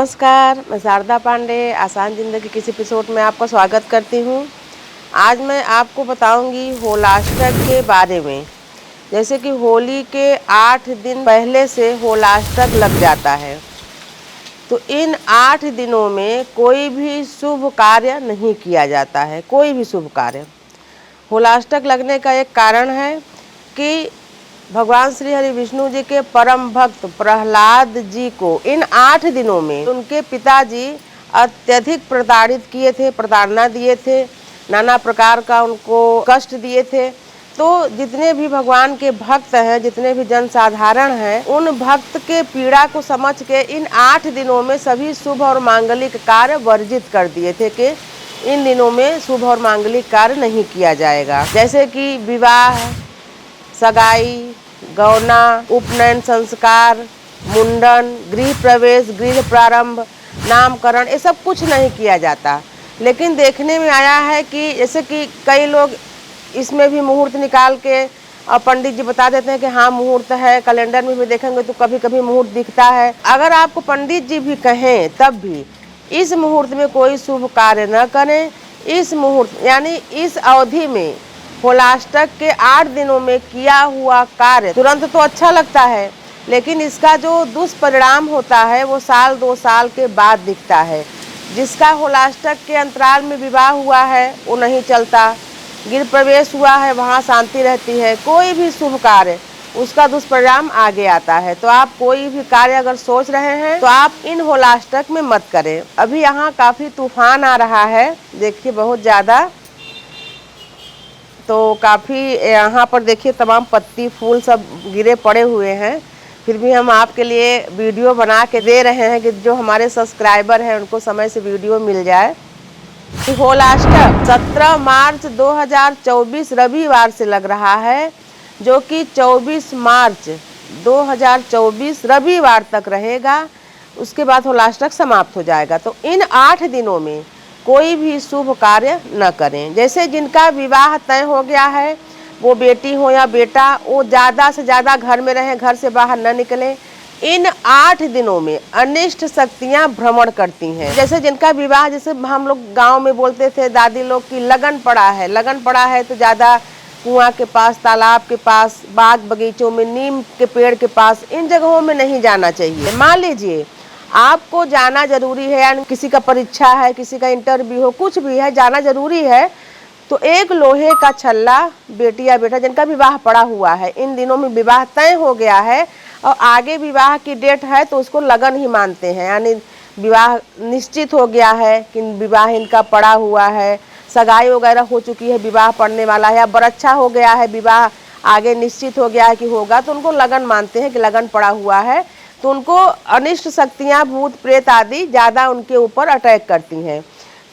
नमस्कार, मैं शारदा पांडे आसान ज़िंदगी के इस एपिसोड में आपका स्वागत करती हूँ। आज मैं आपको बताऊँगी होलाष्टक के बारे में। जैसे कि होली के 8 दिन पहले से होलाष्टक लग जाता है, तो इन 8 दिनों में कोई भी शुभ कार्य नहीं किया जाता है, कोई भी शुभ कार्य। होलाष्टक लगने का एक कारण है कि भगवान श्री हरि विष्णु जी के परम भक्त प्रहलाद जी को इन 8 दिनों में उनके पिताजी अत्यधिक प्रताड़ना दिए थे, नाना प्रकार का उनको कष्ट दिए थे। तो जितने भी भगवान के भक्त हैं, जितने भी जनसाधारण हैं, उन भक्त के पीड़ा को समझ के इन 8 दिनों में सभी शुभ और मांगलिक कार्य वर्जित कर दिए थे कि इन दिनों में शुभ और मांगलिक कार्य नहीं किया जाएगा। जैसे कि विवाह, सगाई, गौना, उपनयन संस्कार, मुंडन, गृह प्रवेश, गृह प्रारंभ, नामकरण, ये सब कुछ नहीं किया जाता। लेकिन देखने में आया है कि जैसे कि कई लोग इसमें भी मुहूर्त निकाल के और पंडित जी बता देते हैं कि हाँ मुहूर्त है, कैलेंडर में भी देखेंगे तो कभी कभी मुहूर्त दिखता है। अगर आपको पंडित जी भी कहें तब भी इस मुहूर्त में कोई शुभ कार्य न करें। इस मुहूर्त यानी इस अवधि में होलाष्टक के 8 दिनों में किया हुआ कार्य तुरंत तो अच्छा लगता है, लेकिन इसका जो दुष्परिणाम होता है वो साल 2 साल के बाद दिखता है। जिसका होलाष्टक के अंतराल में विवाह हुआ है वो नहीं चलता, गृह प्रवेश हुआ है वहाँ शांति रहती है, कोई भी शुभ कार्य उसका दुष्परिणाम आगे आता है। तो आप कोई भी कार्य अगर सोच रहे हैं तो आप इन होलाष्टक में मत करें। अभी यहाँ काफ़ी तूफान आ रहा है, देखिए बहुत ज़्यादा, तो काफ़ी यहाँ पर देखिए तमाम पत्ती फूल सब गिरे पड़े हुए हैं। फिर भी हम आपके लिए वीडियो बना के दे रहे हैं कि जो हमारे सब्सक्राइबर हैं उनको समय से वीडियो मिल जाए। होलाष्टक 17 मार्च 2024 रविवार से लग रहा है, जो कि 24 मार्च 2024 रविवार तक रहेगा। उसके बाद होलाष्टक समाप्त हो जाएगा। तो इन 8 दिनों में कोई भी शुभ कार्य न करें। जैसे जिनका विवाह तय हो गया है, वो बेटी हो या बेटा, वो ज़्यादा से ज़्यादा घर में रहें, घर से बाहर न निकलें। इन 8 दिनों में अनिष्ट शक्तियाँ भ्रमण करती हैं। जैसे जिनका विवाह, जैसे हम लोग गांव में बोलते थे दादी लोग की लगन पड़ा है तो ज़्यादा कुआं के पास, तालाब के पास, बाग बगीचों में, नीम के पेड़ के पास, इन जगहों में नहीं जाना चाहिए। मान लीजिए आपको जाना जरूरी है, यानी किसी का परीक्षा है, किसी का इंटरव्यू हो, कुछ भी है, जाना जरूरी है, तो एक लोहे का छल्ला बेटी या बेटा जिनका विवाह पड़ा हुआ है, इन दिनों में विवाह तय हो गया है और आगे विवाह की डेट है तो उसको लगन ही मानते हैं। यानी विवाह निश्चित हो गया है कि विवाह इनका पड़ा हुआ है, सगाई वगैरह हो चुकी है, विवाह पड़ने वाला है, या बरच्छा हो गया है, विवाह आगे निश्चित हो गया है कि होगा, तो उनको लगन मानते हैं कि लगन पड़ा हुआ है। तो उनको अनिष्ट शक्तियाँ, भूत प्रेत आदि ज़्यादा उनके ऊपर अटैक करती हैं।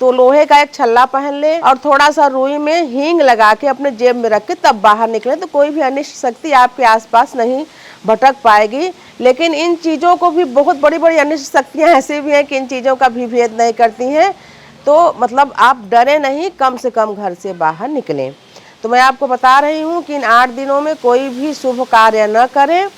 तो लोहे का एक छल्ला पहन ले और थोड़ा सा रुई में हींग लगा के अपने जेब में रख के तब बाहर निकले, तो कोई भी अनिष्ट शक्ति आपके आसपास नहीं भटक पाएगी। लेकिन इन चीज़ों को भी, बहुत बड़ी बड़ी अनिष्ट शक्तियाँ ऐसी भी हैं कि इन चीज़ों का भी भेद नहीं करती हैं। तो मतलब आप डरे नहीं, कम से कम घर से बाहर निकलें। तो मैं आपको बता रही हूँ कि इन 8 दिनों में कोई भी शुभ कार्य न करें।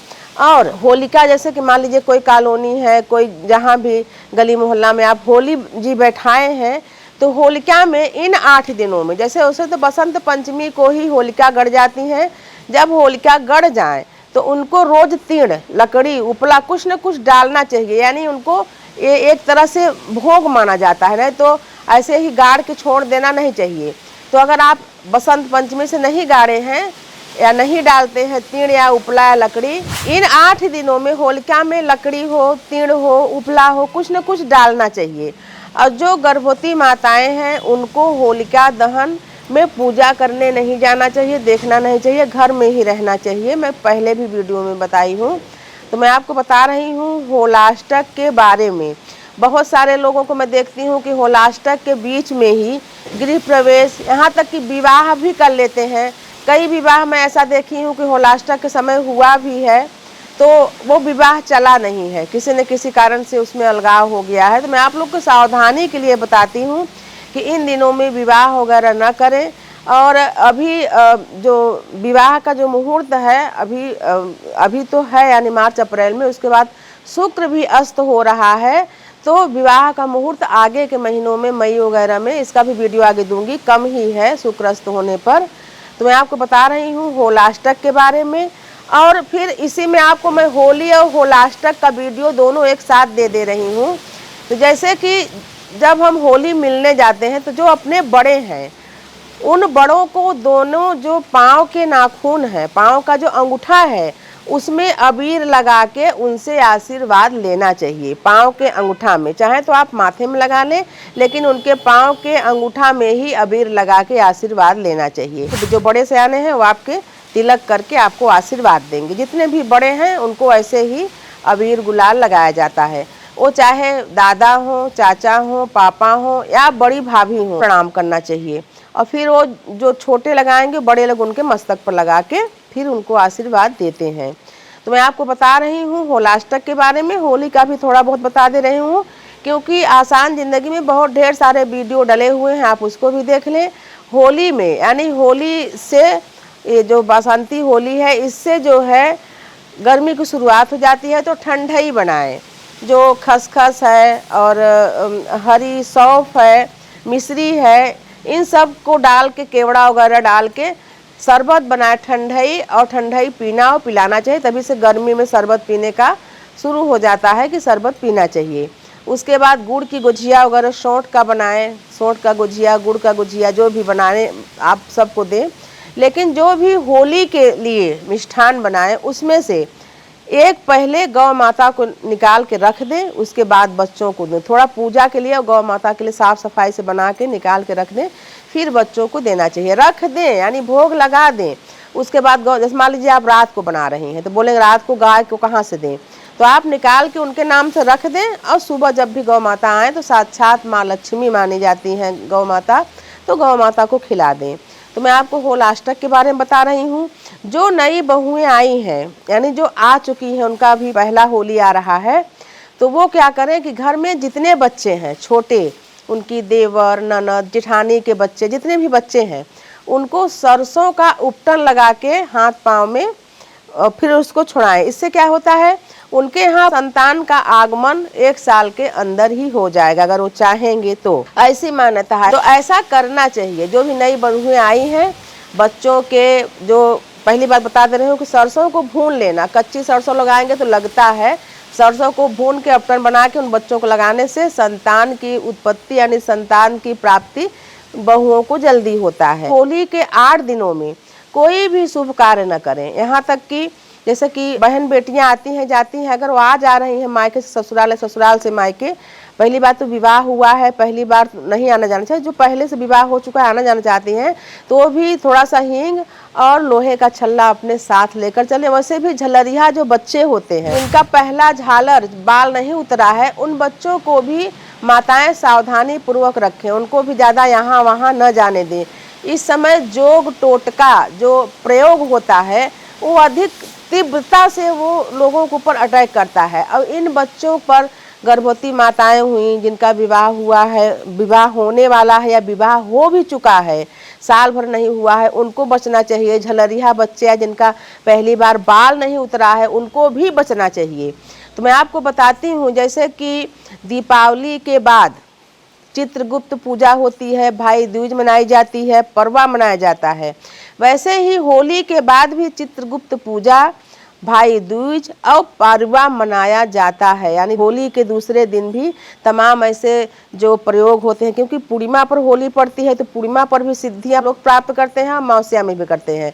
और होलिका, जैसे कि मान लीजिए कोई कॉलोनी है, कोई जहाँ भी गली मोहल्ला में आप होली जी बैठाए हैं, तो होलिका में इन 8 दिनों में, जैसे उसे तो बसंत पंचमी को ही होलिका गढ़ जाती हैं। जब होलिका गढ़ जाए तो उनको रोज तीड़, लकड़ी, उपला कुछ न कुछ डालना चाहिए। यानी उनको ये एक तरह से भोग माना जाता है, नहीं तो ऐसे ही गाड़ के छोड़ देना नहीं चाहिए। तो अगर आप बसंत पंचमी से नहीं गाड़े हैं या नहीं डालते हैं तीड़ या उपला या लकड़ी, इन 8 दिनों में होलिका में लकड़ी हो, तीड़ हो, उपला हो, कुछ न कुछ डालना चाहिए। और जो गर्भवती माताएं हैं उनको होलिका दहन में पूजा करने नहीं जाना चाहिए, देखना नहीं चाहिए, घर में ही रहना चाहिए। मैं पहले भी वीडियो में बताई हूँ। तो मैं आपको बता रही हूँ होलाष्टक के बारे में। बहुत सारे लोगों को मैं देखती हूँ कि होलाष्टक के बीच में ही गृह प्रवेश, यहाँ तक कि विवाह भी कर लेते हैं। कई विवाह मैं ऐसा देखी हूँ कि होलाष्टक के समय हुआ भी है तो वो विवाह चला नहीं है, किसी न किसी कारण से उसमें अलगाव हो गया है। तो मैं आप लोग को सावधानी के लिए बताती हूँ कि इन दिनों में विवाह वगैरह न करें। और अभी जो विवाह का जो मुहूर्त है अभी तो है, यानी मार्च अप्रैल में, उसके बाद शुक्र भी अस्त हो रहा है। तो विवाह का मुहूर्त आगे के महीनों में, मई वगैरह में, इसका भी वीडियो आगे दूंगी, कम ही है शुक्रस्त होने पर। तो मैं आपको बता रही हूँ होलाष्टक के बारे में, और फिर इसी में आपको मैं होली और होलाष्टक का वीडियो दोनों एक साथ दे रही हूँ। तो जैसे कि जब हम होली मिलने जाते हैं तो जो अपने बड़े हैं उन बड़ों को दोनों जो पाँव के नाखून है, पाँव का जो अंगूठा है, उसमें अबीर लगा के उनसे आशीर्वाद लेना चाहिए। पाँव के अंगूठा में, चाहे तो आप माथे में लगा लें, लेकिन उनके पाँव के अंगूठा में ही अबीर लगा के आशीर्वाद लेना चाहिए। तो जो बड़े सयाने हैं वो आपके तिलक करके आपको आशीर्वाद देंगे। जितने भी बड़े हैं उनको ऐसे ही अबीर गुलाल लगाया जाता है। वो चाहे दादा हो, चाचा हो, पापा हो या बड़ी भाभी हो, प्रणाम करना चाहिए। और फिर वो जो छोटे लगाएंगे, बड़े लोग उनके मस्तक पर लगा के फिर उनको आशीर्वाद देते हैं। तो मैं आपको बता रही हूँ होलाष्टक के बारे में, होली का भी थोड़ा बहुत बता दे रही हूँ, क्योंकि आसान ज़िंदगी में बहुत ढेर सारे वीडियो डले हुए हैं, आप उसको भी देख लें। होली में, यानी होली से, ये जो बसंती होली है, इससे जो है गर्मी की शुरुआत हो जाती है। तो ठंडई बनाएं, जो खसखस है और हरी सौंफ है, मिश्री है, इन सब को डाल के, केवड़ा वगैरह डाल के शरबत बनाए ठंडई, और ठंडई पीना और पिलाना चाहिए। तभी से गर्मी में शरबत पीने का शुरू हो जाता है कि शरबत पीना चाहिए। उसके बाद गुड़ की गुजिया वगैरह सौंठ का बनाएं, सौंठ का गुजिया, गुड़ का गुजिया, जो भी बनाने आप सबको दें। लेकिन जो भी होली के लिए मिष्ठान बनाएं उसमें से एक पहले गौ माता को निकाल के रख दें, उसके बाद बच्चों को दें। थोड़ा पूजा के लिए और गौ माता के लिए साफ़ सफाई से बना के निकाल के रख दें, फिर बच्चों को देना चाहिए। रख दें यानी भोग लगा दें। उसके बाद गौ, जैसे मान लीजिए आप रात को बना रही हैं तो बोलेंगे रात को गाय को कहाँ से दें, तो आप निकाल के उनके नाम से रख दें, और सुबह जब भी गौ माता आए तो साक्षात माँ लक्ष्मी मानी जाती हैं गौ माता, तो गौ माता को खिला दें। तो मैं आपको होलाष्टक के बारे में बता रही हूँ। जो नई बहुएं आई हैं, यानी जो आ चुकी हैं, उनका भी पहला होली आ रहा है, तो वो क्या करें कि घर में जितने बच्चे हैं छोटे, उनकी देवर, ननद, जेठानी के बच्चे, जितने भी बच्चे हैं, उनको सरसों का उपटन लगा के हाथ पाँव में फिर उसको छुड़ाएं। इससे क्या होता है, उनके यहाँ संतान का आगमन 1 साल के अंदर ही हो जाएगा, अगर वो चाहेंगे तो। ऐसी मान्यता है, तो ऐसा करना चाहिए। जो भी नई बहुएं आई हैं, बच्चों के, जो पहली बात बता दे रही हूँ कि सरसों को भून लेना। कच्ची सरसों लगाएंगे तो लगता है, सरसों को भून के अपटन बना के उन बच्चों को लगाने से संतान की उत्पत्ति यानी संतान की प्राप्ति बहुओं को जल्दी होता है। होली के 8 दिनों में कोई भी शुभ कार्य न करें। यहाँ तक कि जैसे कि बहन बेटियां आती हैं जाती हैं, अगर वो आ जा रही हैं मायके से ससुराल, ससुराल से मायके, पहली बार तो विवाह हुआ है, पहली बार नहीं आना जाना चाहिए। जो पहले से विवाह हो चुका है, आना जाना चाहती हैं, तो वो भी थोड़ा सा हींग और लोहे का छल्ला अपने साथ लेकर चले। वैसे भी झलरिया जो बच्चे होते हैं, उनका पहला झालर बाल नहीं उतरा है, उन बच्चों को भी माताएं सावधानी पूर्वक रखें, उनको भी ज़्यादा यहाँ वहाँ न जाने दें। इस समय जोग टोटका जो प्रयोग होता है वो अधिक तीव्रता से वो लोगों के ऊपर अटैक करता है। अब इन बच्चों पर, गर्भवती माताएं हुई जिनका विवाह हुआ है, विवाह होने वाला है या विवाह हो भी चुका है, साल भर नहीं हुआ है, उनको बचना चाहिए। झलरिया बच्चे या जिनका पहली बार बाल नहीं उतरा है, उनको भी बचना चाहिए। तो मैं आपको बताती हूँ, जैसे कि दीपावली के बाद चित्रगुप्त पूजा होती है, भाई दूज मनाई जाती है, परवा मनाया जाता है, वैसे ही होली के बाद भी चित्रगुप्त पूजा, भाई दूज और परवा मनाया जाता है। यानी होली के दूसरे दिन भी तमाम ऐसे जो प्रयोग होते हैं, क्योंकि पूर्णिमा पर होली पड़ती है, तो पूर्णिमा पर भी सिद्धियां लोग प्राप्त करते हैं, अमावस्या में भी करते हैं।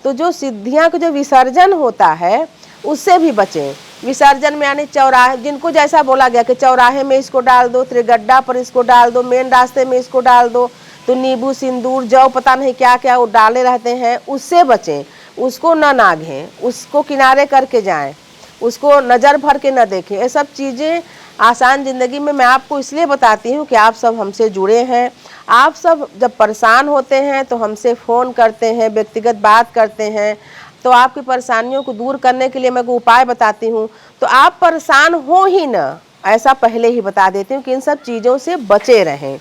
तो जो सिद्धियां का जो विसर्जन होता है उससे भी बचें। विसर्जन में यानी चौराहे, जिनको जैसा बोला गया कि चौराहे में इसको डाल दो, त्रिगड्ढा पर इसको डाल दो, मेन रास्ते में इसको डाल दो, तो नींबू, सिंदूर, जौ, पता नहीं क्या क्या वो डाले रहते हैं, उससे बचें। उसको न नागें, उसको किनारे करके जाएं, उसको नज़र भर के न देखें। ये सब चीज़ें आसान ज़िंदगी में मैं आपको इसलिए बताती हूँ कि आप सब हमसे जुड़े हैं। आप सब जब परेशान होते हैं तो हमसे फ़ोन करते हैं, व्यक्तिगत बात करते हैं, तो आपकी परेशानियों को दूर करने के लिए मैं कोई उपाय बताती हूँ, तो आप परेशान हो ही ना, ऐसा पहले ही बता देती हूँ कि इन सब चीज़ों से बचे रहें।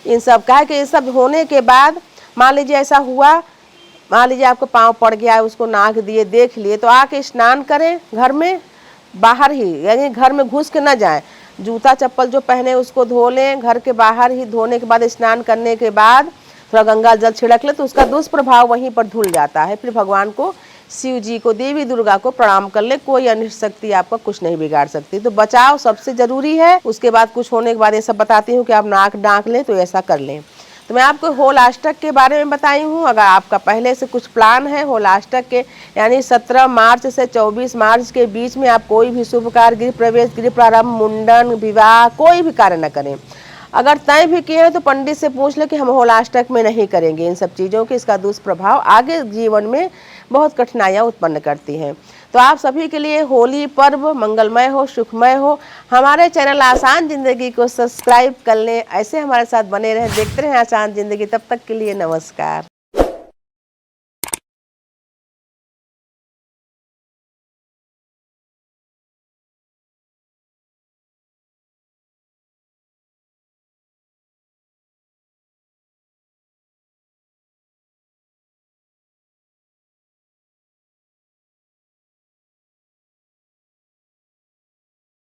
इन सब का है कि ये सब होने के बाद मान लीजिए ऐसा हुआ, मान लीजिए आपको पाँव पड़ गया है, उसको नाक दिए, देख लिए, तो आके स्नान करें घर में, बाहर ही, यानी घर में घुस के न जाएं। जूता चप्पल जो पहने उसको धो लें, घर के बाहर ही धोने के बाद स्नान करने के बाद थोड़ा गंगा जल छिड़क ले तो उसका दुष्प्रभाव वहीं पर धुल जाता है। फिर भगवान को, शिव जी को, देवी दुर्गा को प्रणाम कर ले, कोई अनिष्ट शक्ति आपका कुछ नहीं बिगाड़ सकती। तो बचाव सबसे जरूरी है। उसके बाद कुछ होने के बाद ये सब बताती हूँ कि आप नाक डांक लें तो ऐसा कर लें। तो मैं आपको होलाष्टक के बारे में बताई हूँ। अगर आपका पहले से कुछ प्लान है होलाष्टक के, यानी 17 मार्च से 24 मार्च के बीच में आप कोई भी शुभ कार्य, गृह प्रवेश, गृह प्रारंभ, मुंडन, विवाह, कोई भी कार्य न करें। अगर तय भी किए हैं तो पंडित से पूछ ले कि हम होलाष्टक में नहीं करेंगे इन सब चीज़ों के, इसका दुष्प्रभाव आगे जीवन में बहुत कठिनाइयाँ उत्पन्न करती हैं। तो आप सभी के लिए होली पर्व मंगलमय हो, सुखमय हो। हमारे चैनल आसान ज़िंदगी को सब्सक्राइब कर लें, ऐसे हमारे साथ बने रहें, देखते रहें आसान ज़िंदगी। तब तक के लिए नमस्कार।